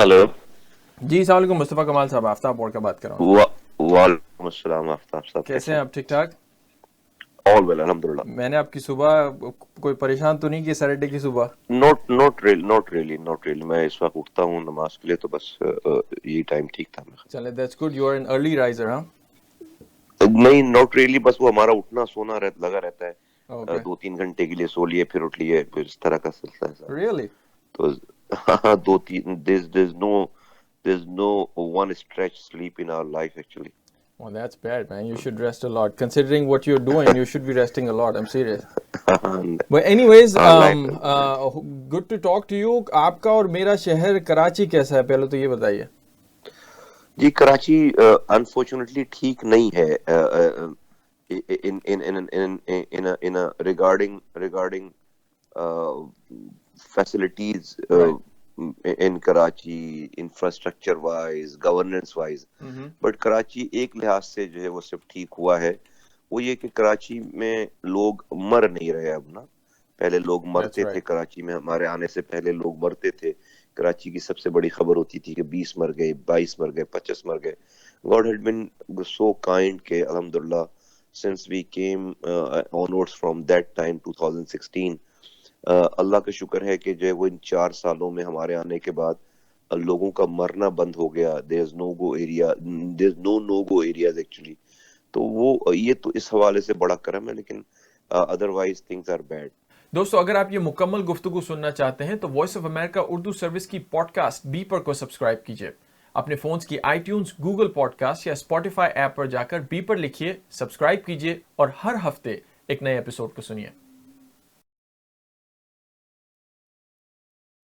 Hello. जी अस्सलाम वालेकुम मुस्तफ़ा कमाल साहब, आफ्ताब बोर्ड का बात कर रहा हूँ। वा वालेकुम अस्सलाम आफ्ताब साहब, कैसे कैसे हैं हैं? आप? ठीक ठाक। ऑल वेल अल्हम्दुलिल्लाह। मैंने आपकी सुबह कोई परेशान तो नहीं की सैटरडे की सुबह? नॉट रियली मैं इस वक्त उठता हूँ नमाज के लिए, तो बस ये टाइम ठीक था मेरा। चले, that's good, you are an early riser. हाँ, नहीं, नॉट रियली, बस वो हमारा उठना सोना लगा रहता है। ओके, 2-3 घंटे के लिए सो लिए, फिर उठ लिए, फिर इस तरह का सिलसिला है सारा। रियली? तो हाँ, 2-3, there's no one stretch sleep in our life actually. Well, that's bad, man. You should rest a lot. Considering what you're doing, you should be resting a lot. I'm serious. But anyways, हाँ, life है। good to talk to you. आपका और मेरा शहर कराची कैसा है, पहले तो ये बताइए। जी, कराची अनफॉर्चुनेटली ठीक नहीं है, in a regarding facilities Right. in Karachi, infrastructure wise, governance wise. Mm-hmm. But Karachi एक लिहाज से जो है वो सिर्फ ठीक हुआ है। वो ये कि कराची में लोग मर नहीं रहे अब ना। पहले लोग That's मरते थे, right. कराची में हमारे आने से पहले लोग मरते थे। कराची की सबसे बड़ी खबर होती थी कि 20 मर गए, 22 मर गए, 25 मर गए। God had been so kind के अल्हम्दुलिल्लाह, since we came onwards from that time 2016, अल्लाह का शुक्र है कि जो है वो इन 4 सालों में हमारे आने के बाद लोगों का मरना बंद हो गया। There no no go areas actually. तो वो ये तो इस हवाले से बड़ा करम है, लेकिन अदरवाइज थिंग्स आर बैड। दोस्तों, अगर आप ये मुकम्मल गुफ्तगू सुनना चाहते हैं तो voice of America Urdu service की पॉडकास्ट बीपर को सब्सक्राइब कीजिए। अपने फोन्स की आईट्यून्स, गूगल पॉडकास्ट या स्पॉटिफाई ऐप पर जाकर बीपर लिखिए, सब्सक्राइब कीजिए और हर हफ्ते एक नए एपिसोड को सुनिए।